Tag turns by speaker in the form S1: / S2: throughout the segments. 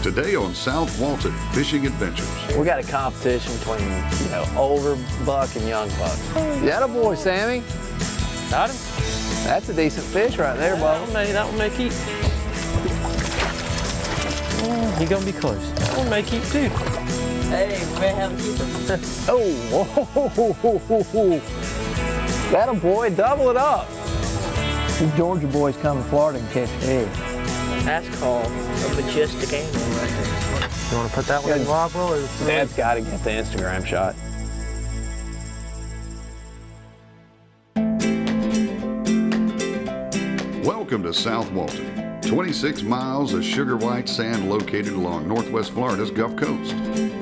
S1: Today on South Walton Fishing Adventures.
S2: We got a competition between, older buck and young buck. Yeah, boy, Sammy.
S3: Got him?
S2: That's a decent fish right there, Bubba.
S3: That one may keep. You're gonna be close. That one may keep too.
S4: Hey, we may have a keeper.
S2: That a boy, double it up. These Georgia boys come to Florida and catch fish.
S4: That's called a majestic animal right there.
S3: You wanna put that one in the live well or?
S2: Dad's got to get the Instagram shot.
S1: Welcome to South Walton. 26 miles of sugar white sand located along northwest Florida's Gulf Coast.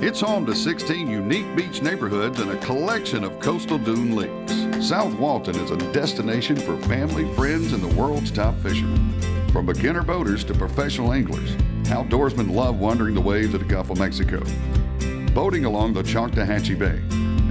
S1: It's home to 16 unique beach neighborhoods and a collection of coastal dune lakes. South Walton is a destination for family, friends, and the world's top fishermen. From beginner boaters to professional anglers, outdoorsmen love wandering the waves of the Gulf of Mexico, boating along the Choctawhatchee Bay,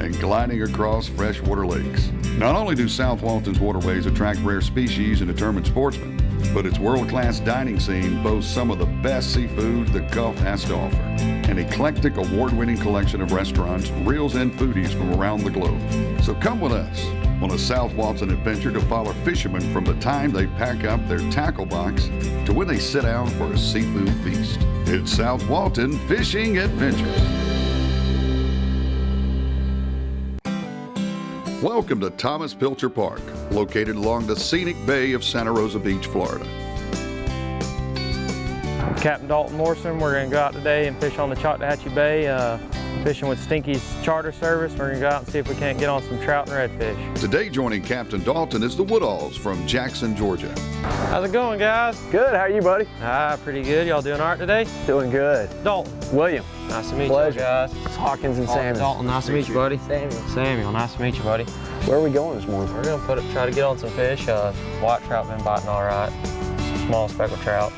S1: and gliding across freshwater lakes. Not only do South Walton's waterways attract rare species and determined sportsmen, but its world-class dining scene boasts some of the best seafood the Gulf has to offer. An eclectic, award-winning collection of restaurants reels in foodies from around the globe. So come with us on a South Walton adventure to follow fishermen from the time they pack up their tackle box to when they sit down for a seafood feast. It's South Walton Fishing Adventures. Welcome to Thomas Pilcher Park, located along the scenic bay of Santa Rosa Beach, Florida.
S3: I'm Captain Dalton Morrison. We're gonna go out today and fish on the Choctawhatchee Bay, fishing with Stinky's charter service. We're gonna go out and see if we can't get on some trout and redfish.
S1: Today joining Captain Dalton is the Woodalls from Jackson, Georgia.
S3: How's it going, guys?
S2: Good, how are you, buddy?
S3: Pretty good. Y'all doing all right today?
S2: Doing good.
S3: Dalton.
S2: William.
S3: Nice to meet
S2: Pleasure.
S3: you, guys.
S2: It's Hawkins and Samuel.
S3: Dalton, nice to meet you, buddy.
S4: Samuel.
S3: Samuel, nice to meet you, buddy.
S2: Where are we going this morning?
S3: We're gonna try to get on some fish. White trout been biting all right. Some small speckled trout,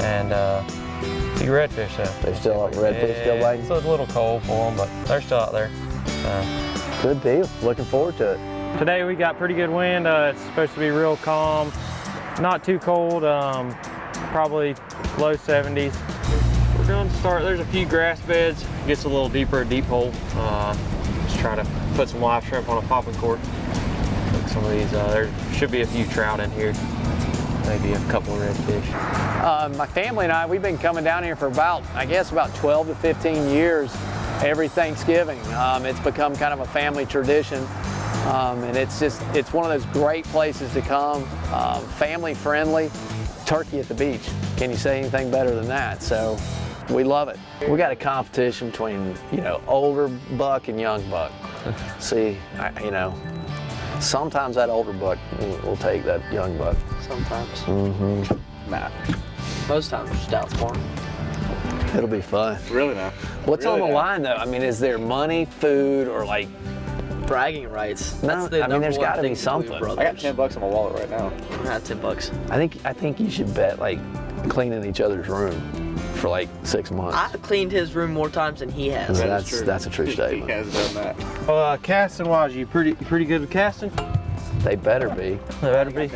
S3: and few redfish though.
S2: They still up, redfish still biting?
S3: It's a little cold for them, but they're still out there.
S2: Good deal. Looking forward to it.
S3: Today we got pretty good wind. It's supposed to be real calm, not too cold. Probably low 70s. We're going to start. There's a few grass beds. Gets a little deeper, a deep hole. Just try to put some live shrimp on a popping cork. Look, some of these. There should be a few trout in here. Maybe a couple of redfish.
S2: My family and I, we've been coming down here for about 12 to 15 years every Thanksgiving. It's become kind of a family tradition. And it's one of those great places to come, family friendly, turkey at the beach. Can you say anything better than that? So we love it. We got a competition between, older buck and young buck. See, sometimes that older buck will take that young buck.
S4: Sometimes.
S2: Mm-hmm.
S4: Nah. Most times just outsmart.
S2: It'll be fun.
S5: Really now.
S2: What's on the line though? I mean, is there money, food, or like
S4: bragging rights?
S2: No, there's got to be something.
S5: I got $10 in my wallet right now.
S4: I got $10.
S2: I think you should bet like cleaning each other's room for like 6 months.
S4: I've cleaned his room more times than he has.
S2: That's a true statement.
S5: He has done that.
S3: Well, casting wise, you pretty good with casting?
S2: They better be.
S3: They better be.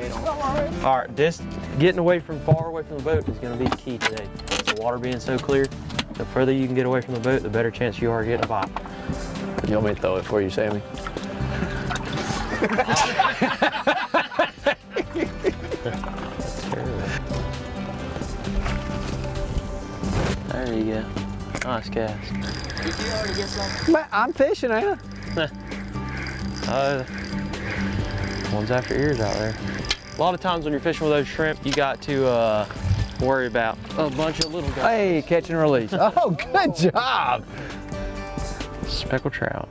S3: All right, this getting far away from the boat is going to be the key today. The water being so clear, the further you can get away from the boat, the better chance you are getting a bite.
S2: You want me to throw it for you, Sammy?
S3: There you go. Nice cast.
S4: Did you already get some?
S2: I'm fishing, ain't I?
S3: One's after ears out there. A lot of times when you're fishing with those shrimp, you got to worry about a bunch of little guys.
S2: Hey, catch and release. Oh, good job.
S3: Speckled trout.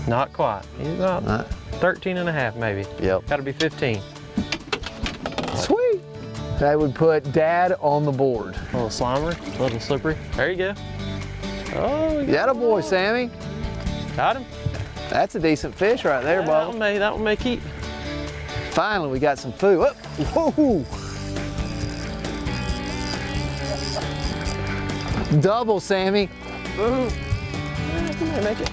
S3: Not quite. He's about 13 and a half maybe.
S2: Yep.
S3: Got to be 15.
S2: Sweet. That would put Dad on the board.
S3: A little slimer, a little slippery. There you go. Oh,
S2: That a boy, Sammy.
S3: got him.
S2: That's a decent fish right there, Bubba.
S3: That one may keep.
S2: Finally, we got some food. Whoa. Double, Sammy.
S3: Make it.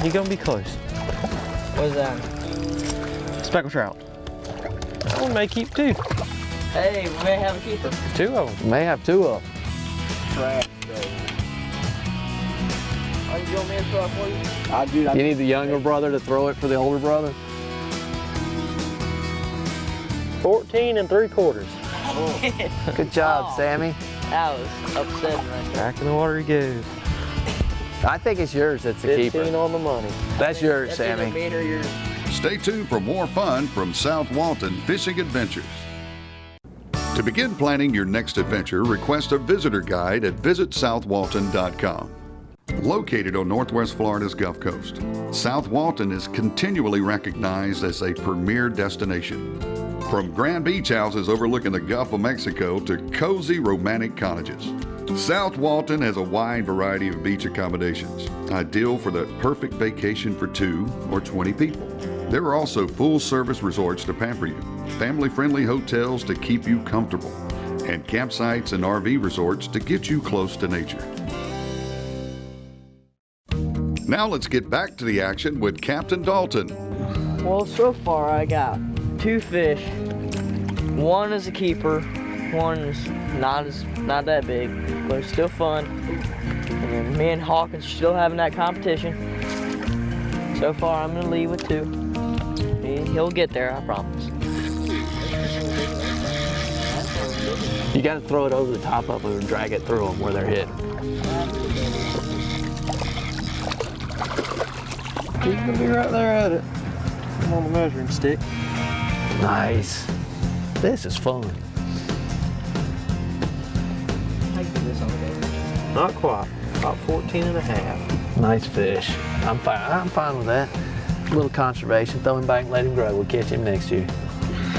S3: You're gonna be close.
S4: What's that?
S3: Speckled trout. That one may keep too.
S4: Hey, we may have a keeper.
S3: 2 of them.
S2: May have 2 of them.
S4: Trash day. Oh, you want me to throw it for you?
S5: I do.
S2: You need the younger brother to throw it for the older brother?
S3: 14 3/4.
S2: Good job,
S4: Oh.
S2: Sammy.
S4: That was upsetting right there.
S3: Back in the water he goes.
S2: I think it's yours that's the
S3: 15
S2: keeper.
S3: on the money.
S2: That's yours,
S4: That's either
S2: Sammy.
S4: mine or yours.
S1: Stay tuned for more fun from South Walton Fishing Adventures. To begin planning your next adventure, request a visitor guide at visitsouthwalton.com. Located on Northwest Florida's Gulf Coast, South Walton is continually recognized as a premier destination. From grand beach houses overlooking the Gulf of Mexico to cozy romantic cottages, South Walton has a wide variety of beach accommodations, ideal for the perfect vacation for 2 or 20 people. There are also full-service resorts to pamper you, family-friendly hotels to keep you comfortable, and campsites and RV resorts to get you close to nature. Now let's get back to the action with Captain Dalton.
S4: Well, so far I got 2 fish. One is a keeper. One is not that big, but it's still fun. And then me and Hawkins are still having that competition. So far, I'm gonna lead with 2. He'll get there, I promise.
S2: You got to throw it over the top of them and drag it through them where they're hidden.
S3: He's gonna be right there at it. I'm on the measuring stick.
S2: Nice. This is fun.
S3: Not quite. About 14 1/2.
S2: Nice fish. I'm fine with that. A little conservation. Throw him back and let him grow. We'll catch him next year.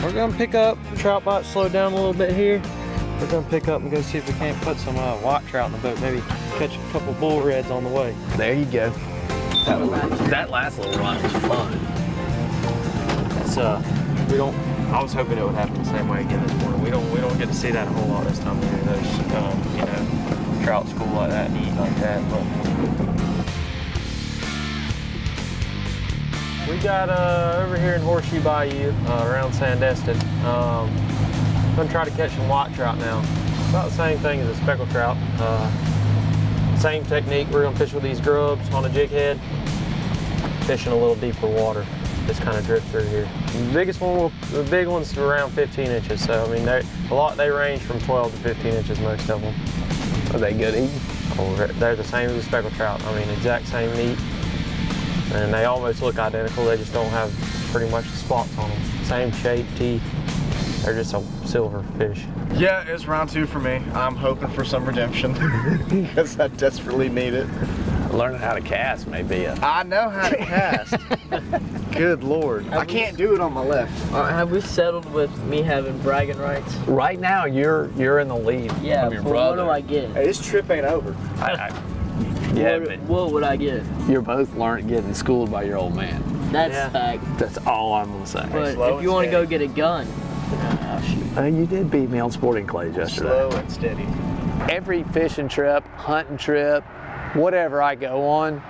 S3: We're gonna pick up, trout bite slowed down a little bit here. We're gonna pick up and go see if we can't put some white trout in the boat. Maybe catch a couple bull reds on the way.
S2: There you go. That last little run was fun.
S3: It's I was hoping it would happen the same way again this morning. We don't get to see that a whole lot this time of year. Those trout school like that and eat like that. But we got over here in Horseshoe Bayou around Sandestin. Gonna try to catch some white trout now. About the same thing as a speckled trout. Same technique. We're gonna fish with these grubs on a jig head, fishing a little deeper water. Just kind of drift through here. The big one's around 15 inches. So I mean, they range from 12 to 15 inches, most of them.
S2: Are they good eating?
S3: Oh, they're the same as a speckled trout. I mean, exact same meat, and they almost look identical. They just don't have pretty much the spots on them. Same shape, teeth. They're just a silver fish.
S5: Yeah, it's round 2 for me. I'm hoping for some redemption because I desperately need it.
S2: Learning how to cast may be a...
S5: I know how to cast. Good Lord. I can't do it on my left.
S4: Have we settled with me having bragging rights?
S2: Right now, you're in the lead
S4: Yeah,
S2: of your
S4: but
S2: brother.
S4: what do I get?
S5: Hey, this trip ain't over.
S2: Yeah,
S4: What would I get?
S2: but you're both getting schooled by your old man.
S4: That's
S3: Yeah.
S4: fact.
S2: That's all I'm gonna say.
S4: But
S5: slow
S4: if you
S5: and
S4: want to go
S5: steady.
S4: get a gun, shoot.
S2: You did beat me on sporting clays yesterday.
S5: Slow and steady.
S2: Every fishing trip, hunting trip, whatever I go on,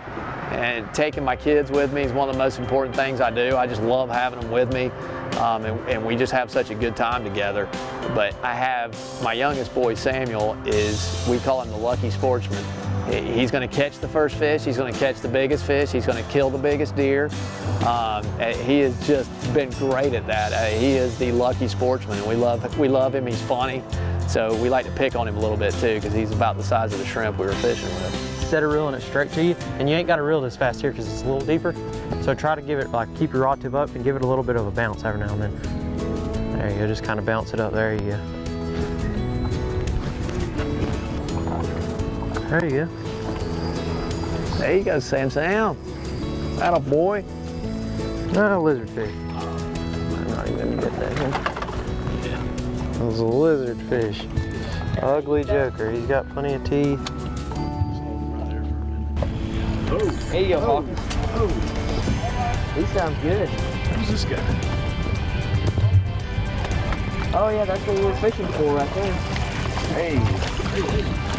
S2: and taking my kids with me is one of the most important things I do. I just love having them with me, and we just have such a good time together. But I have my youngest boy, Samuel, we call him the lucky sportsman. He's going to catch the first fish, he's going to catch the biggest fish, he's going to kill the biggest deer. He has just been great at that. He is the lucky sportsman, and we love him. He's funny, so we like to pick on him a little bit too, because he's about the size of the shrimp we were fishing with.
S3: Instead of reeling it straight to you, and you ain't got to reel this fast here because it's a little deeper. So try to give it, keep your rod tip up and give it a little bit of a bounce every now and then. There you go, just kind of bounce it up. There you go. There you go.
S2: There you go, Sam. Atta boy.
S3: No, lizard fish. I'm not even gonna get that here. That was a lizard fish. Ugly joker. He's got plenty of teeth.
S4: Here you go, Hawkins. He sounds good.
S5: Who's this guy?
S4: Oh yeah, that's what we were fishing for right there.
S5: Hey.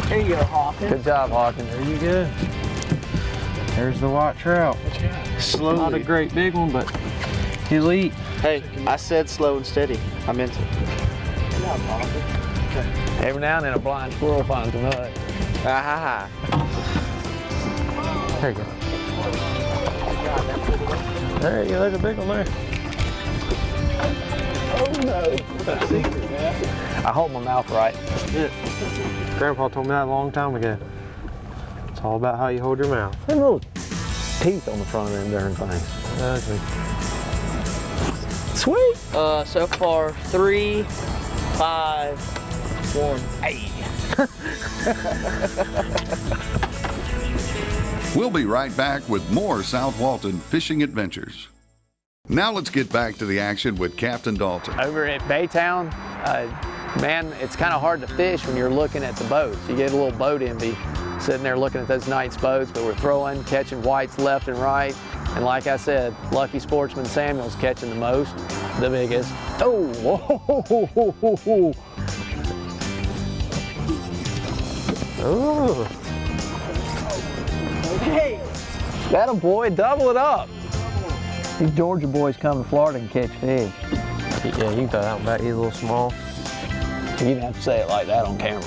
S4: Here you go, Hawkins.
S2: Good job, Hawkins.
S3: There you go. There's the white trout.
S5: Slowly.
S3: Not a great big one, but he'll eat.
S5: Hey, I said slow and steady. I meant it.
S2: Every now and then a blind squirrel finds a nut.
S4: Ah,
S3: There you go. There you go, there's a big one there.
S2: I hold my mouth right.
S3: That's it. Grandpa told me that a long time ago. It's all about how you hold your mouth.
S2: Them little teeth on the front of them darn things.
S3: Ugly.
S2: Sweet.
S4: so far 3, 5, 1.
S2: Hey.
S1: We'll be right back with more South Walton Fishing Adventures. Now let's get back to the action with Captain Dalton.
S2: Over at Baytown, man, it's kind of hard to fish when you're looking at the boats. You get a little boat envy sitting there looking at those nice boats, but we're throwing, catching whites left and right. And like I said, lucky sportsman Samuel's catching the most, the biggest. Oh, whoa.
S3: Ooh.
S4: Hey!
S2: That a boy, double it up. These Georgia boys come to Florida and catch fish.
S3: Yeah, you can throw that one back. He's a little small.
S2: You didn't have to say it like that on camera.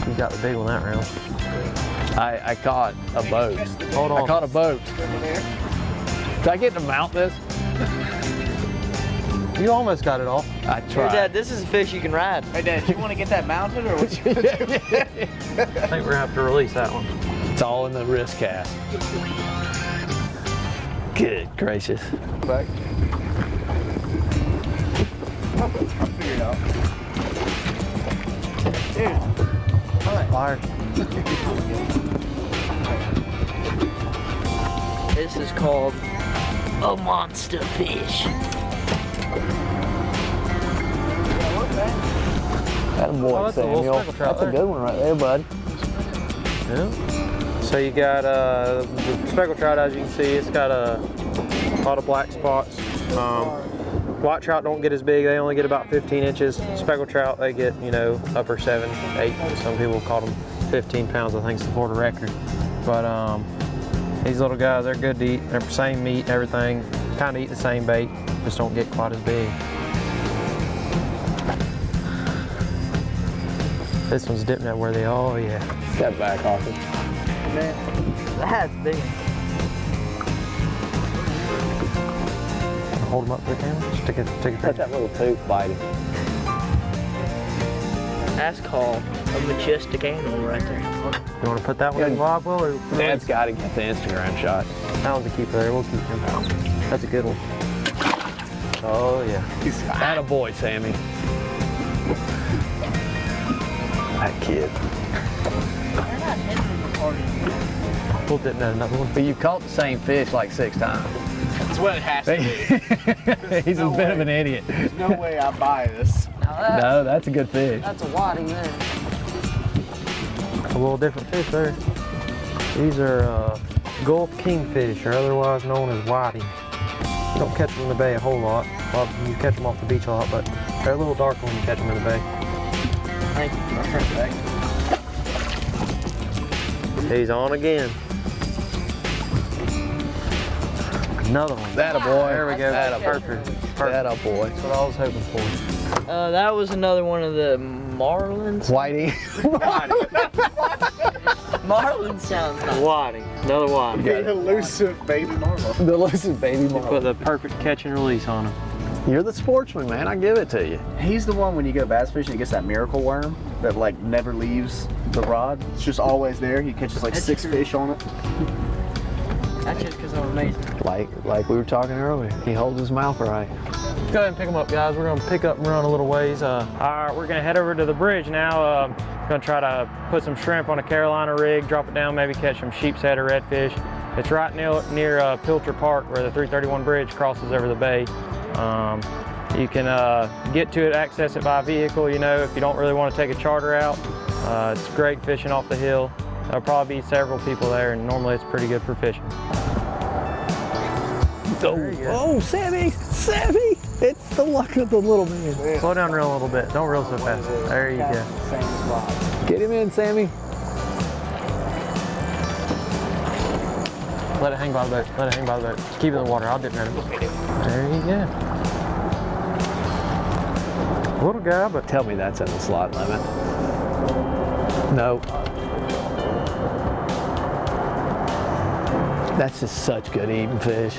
S3: You got the big one that round.
S2: I caught a boat.
S3: Hold on.
S2: I caught a boat. Did I get to mount this?
S3: You almost got it off.
S2: I
S4: Hey,
S2: tried.
S4: Dad, this is a fish you can ride.
S5: Hey, Dad, you want to get that mounted or what?
S3: I think we're gonna have to release that one.
S2: It's all in the wrist cast. Good gracious.
S5: Back. I'll figure it out. Dude.
S3: Fire.
S4: This is called a monster fish.
S2: That a boy,
S3: Oh, that's a little
S2: Samuel.
S3: speckled trout
S2: That's a
S3: there.
S2: good one right there, bud.
S3: Yeah. So you got the speckled trout, as you can see, it's got a lot of black spots. White trout don't get as big, they only get about 15 inches. Speckled trout, they get, you know, upper 7, 8. Some people call them 15 pounds, I think is the Florida record. But these little guys, they're good to eat. They're the same meat and everything. Kind of eat the same bait, just don't get quite as big. This one's dipping at where they are, oh yeah.
S2: Step back off it.
S4: Man, that's big.
S3: Hold them up for the camera. Just take a
S2: Cut
S3: picture.
S2: that little tooth biting.
S4: That's called a majestic animal right there.
S3: You want to put that one in live well or?
S2: Dad's got to get the Instagram shot.
S3: That one's a keeper there. We'll keep him. That's a good one. Oh yeah.
S2: That a boy, Sammy. That kid.
S3: We'll dip that another one.
S2: But you caught the same fish like 6 times.
S5: That's what it has to be.
S2: He's a bit of an idiot.
S5: There's no way I buy this.
S2: No, that's a good fish.
S4: That's a whiting there.
S3: A little different fish there. These are Gulf kingfish, or otherwise known as whiting. You don't catch them in the bay a whole lot. Well, you catch them off the beach a lot, but they're a little darker when you catch them in the bay.
S4: Thank you.
S3: He's on again. Another one.
S2: That a boy.
S3: There we go.
S2: That a
S3: Perfect.
S2: That a boy.
S3: That's what I was hoping for.
S4: That was another one of the marlins.
S2: Whitey.
S4: Marlin sounds nice.
S3: Whiting. Another whiting.
S5: An elusive baby marlin.
S2: The elusive baby
S3: Put
S2: marlin.
S3: the perfect catch and release on him.
S2: You're the sportsman, man. I give it to you.
S5: He's the one when you go bass fishing, he gets that miracle worm that like never leaves the rod. It's just always there. He catches like
S4: That's
S5: 6
S4: true.
S5: fish on it.
S4: That's just because I'm amazing.
S2: Like we were talking earlier. He holds his mouth right.
S3: Go ahead and pick them up, guys. We're gonna pick up and run a little ways. All right, we're gonna head over to the bridge now. Gonna try to put some shrimp on a Carolina rig, drop it down, maybe catch some sheep's head or redfish. It's right near Pilcher Park where the 331 bridge crosses over the bay. You can get to it, access it by vehicle, you know, if you don't really want to take a charter out. It's great fishing off the hill. There'll probably be several people there, and normally it's pretty good for fishing.
S2: Oh, Sammy! Sammy! It's the luck of the little man.
S3: Slow down, reel a little bit. Don't reel so fast. There you go.
S5: Same spot.
S2: Get him in, Sammy.
S3: Let it hang by the boat. Let it hang by the boat. Just keep it in the water. I'll dip in it. There you go. Little guy, but
S2: Tell me that's in the slot limit. No. That's just such good eating fish.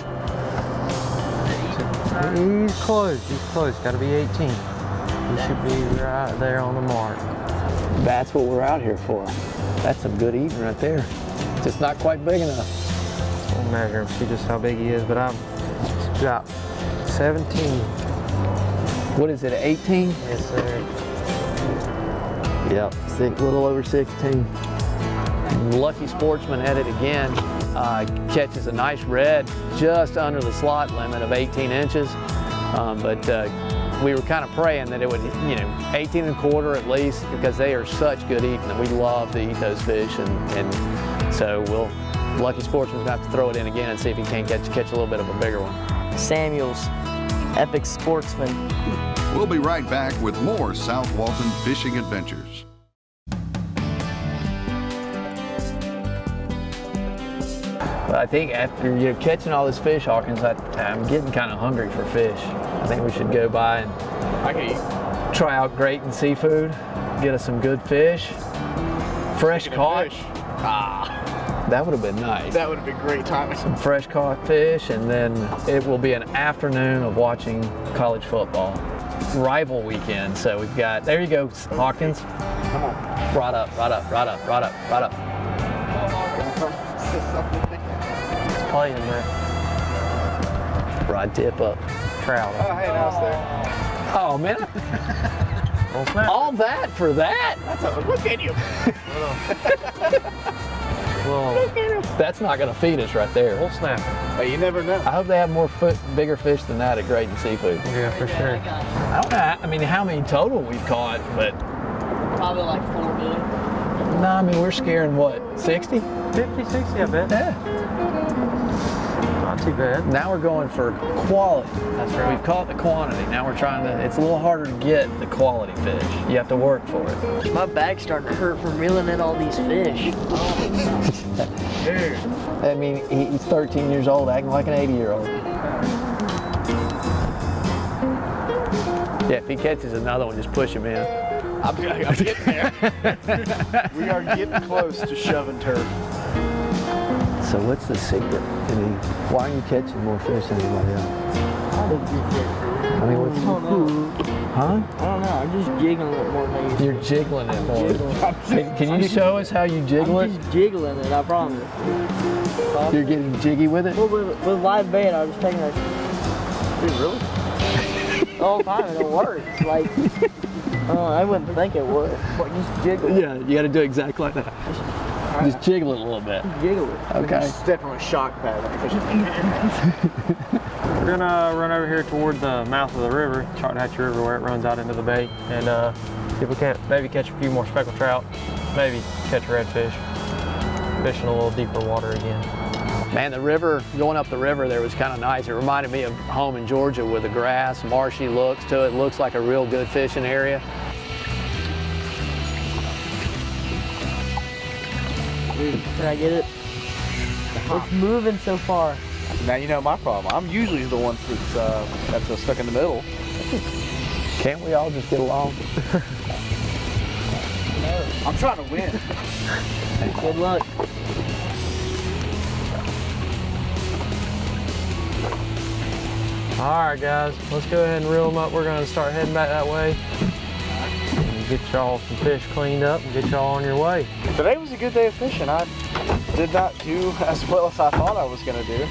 S3: he's close. He's close. Got to be 18. He should be right there on the mark.
S2: That's what we're out here for. That's some good eating right there. Just not quite big enough.
S3: We'll measure him, see just how big he is, but he's got 17.
S2: What is it, 18?
S3: Yes, sir.
S2: Yep, a little over 16. Lucky Sportsman at it again. Catches a nice red just under the slot limit of 18 inches. But we were kind of praying that it would, 18 and a quarter at least, because they are such good eating that we love to eat those fish. And so Lucky Sportsman's going to have to throw it in again and see if he can catch a little bit of a bigger one.
S4: Samuel's Epic Sportsman.
S1: We'll be right back with more South Walton Fishing Adventures.
S2: But I think after you're catching all this fish, Hawkins, I'm getting kind of hungry for fish. I think we should go by and try out Grayton Seafood, get us some good fish, fresh caught. That would have been nice.
S5: That would have been great timing.
S2: Some fresh caught fish, and then it will be an afternoon of watching college football. Rival weekend, so we've got, there you go, Hawkins.
S5: Come on.
S2: Right up.
S3: It's playing there.
S2: Rod tip up.
S3: Trout.
S5: Oh, hey, now it's there.
S2: Oh, man.
S3: Little snap.
S2: All that for that?
S5: Look at you.
S2: That's not going to feed us right there.
S3: Little snapper.
S5: Hey, you never know.
S2: I hope they have bigger fish than that at Grayton Seafood.
S3: Yeah, for sure.
S2: I don't know how many total we've caught, but
S4: Probably like 4 million.
S2: no, I mean, we're scaring what, 60?
S3: 50, 60, I bet.
S2: Yeah.
S3: Not too bad.
S2: Now we're going for quality.
S3: That's right.
S2: We've caught the quantity. Now we're trying to, it's a little harder to get the quality fish. You have to work for it.
S4: My back's starting to hurt from reeling in all these fish.
S5: Dude.
S2: I mean, he's 13 years old, acting like an 80-year-old. Yeah, if he catches another one, just push him in.
S5: I'm getting there. We are getting close to shoving turf.
S2: So what's the secret? Why are you catching more fish than anybody else? I mean, what's huh?
S4: I don't know, I'm just jiggling it more than I used to.
S2: You're jiggling it more.
S4: Jiggling.
S2: Can you show us how you jiggle
S4: I'm
S2: it?
S4: just jiggling it, I promise.
S2: You're getting jiggy with it?
S4: Well, with live bait, I was taking a
S5: Dude, really?
S4: the whole time and it works. Like, I wouldn't think it would. But just jiggle it.
S2: Yeah, you got to do exactly like that. Just jiggle it a little bit.
S4: Jiggle it.
S2: Okay.
S5: It's definitely a shock pad.
S3: We're gonna run over here toward the mouth of the river, Choctawhatchee River, where it runs out into the bay, and see if we can't maybe catch a few more speckled trout, maybe catch a redfish, fishing a little deeper water again.
S2: Man, the river, going up the river there was kind of nice. It reminded me of home in Georgia with the grass, marshy looks to it. Looks like a real good fishing area.
S4: Can I get it? It's moving so far.
S5: Now you know my problem. I'm usually the one that's stuck in the middle.
S2: Can't we all just get along?
S5: I'm trying to win.
S4: Good luck.
S3: All right, guys, let's go ahead and reel them up. We're gonna start heading back that way. And get y'all some fish cleaned up and get y'all on your way.
S5: Today was a good day of fishing. I did not do as well as I thought I was gonna do.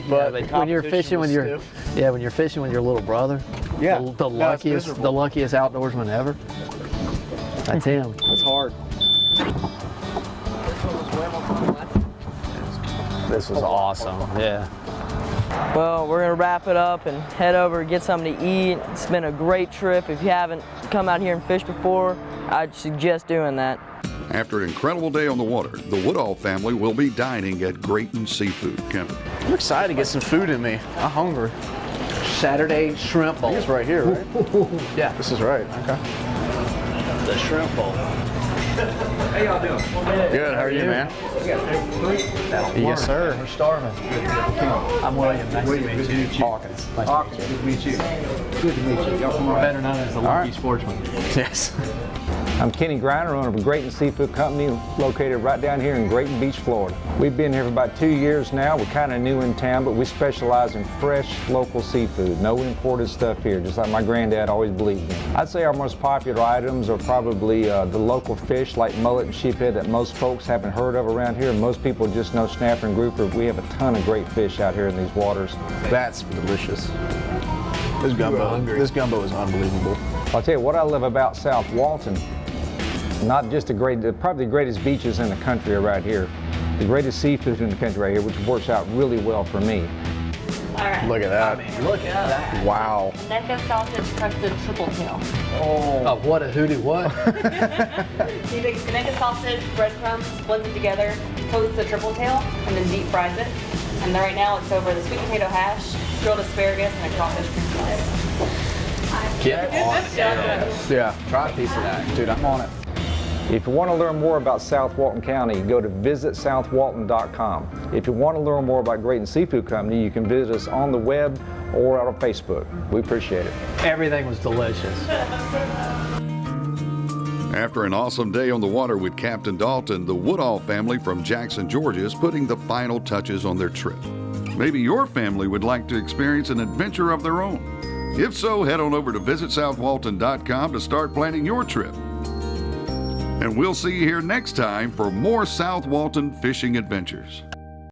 S2: But
S5: the
S2: when you're fishing with
S5: competition
S2: your,
S5: was
S2: yeah, when you're fishing with your little brother,
S5: Yeah.
S2: the
S5: No, it's
S2: luckiest outdoorsman ever. That's him.
S5: It's hard.
S2: This was awesome. Yeah.
S4: Well, we're gonna wrap it up and head over and get something to eat. It's been a great trip. If you haven't come out here and fished before, I'd suggest doing that.
S1: After an incredible day on the water, the Woodall family will be dining at Grayton Seafood Company.
S5: I'm excited to get some food in me. I'm hungry.
S2: Saturday shrimp bowl.
S5: It's right here, right?
S2: Yeah,
S5: This is right. Okay.
S2: the shrimp bowl.
S5: How y'all doing?
S6: Good, how are you, man?
S3: Yes, sir.
S5: We're starving. I'm William. Nice to meet you. Hawkins. Hawkins. Good to meet you. Good to meet you. Y'all from around? Better known as the Lucky Sportsman.
S6: Yes.
S7: I'm Kenny Griner, owner of Grayton Seafood Company, located right down here in Grayton Beach, Florida. We've been here for about 2 years now. We're kind of new in town, but we specialize in fresh, local seafood. No imported stuff here, just like my granddad always believed in. I'd say our most popular items are probably the local fish like mullet and sheephead that most folks haven't heard of around here. Most people just know snapper and grouper. We have a ton of great fish out here in these waters.
S6: That's delicious. This gumbo is unbelievable.
S7: I'll tell you what I love about South Walton. Not just probably the greatest beaches in the country are right here. The greatest seafood in the country right here, which works out really well for me.
S8: All right.
S6: Look at that.
S5: Look at that.
S6: Wow.
S8: Neck of sausage crusted triple tail.
S2: Oh, what a hootie what?
S8: He takes the neck of sausage, breadcrumbs, blends it together, coats the triple tail, and then deep fries it. And then right now it's over the sweet potato hash, grilled asparagus, and a crawfish cream sauce.
S6: Yeah. Try a piece of that. Dude, I'm on it.
S7: If you want to learn more about South Walton County, go to visitsouthwalton.com. If you want to learn more about Grayton Seafood Company, you can visit us on the web or on Facebook. We appreciate it.
S2: Everything was delicious.
S1: After an awesome day on the water with Captain Dalton, the Woodall family from Jackson, Georgia is putting the final touches on their trip. Maybe your family would like to experience an adventure of their own. If so, head on over to visitsouthwalton.com to start planning your trip. And we'll see you here next time for more South Walton Fishing Adventures.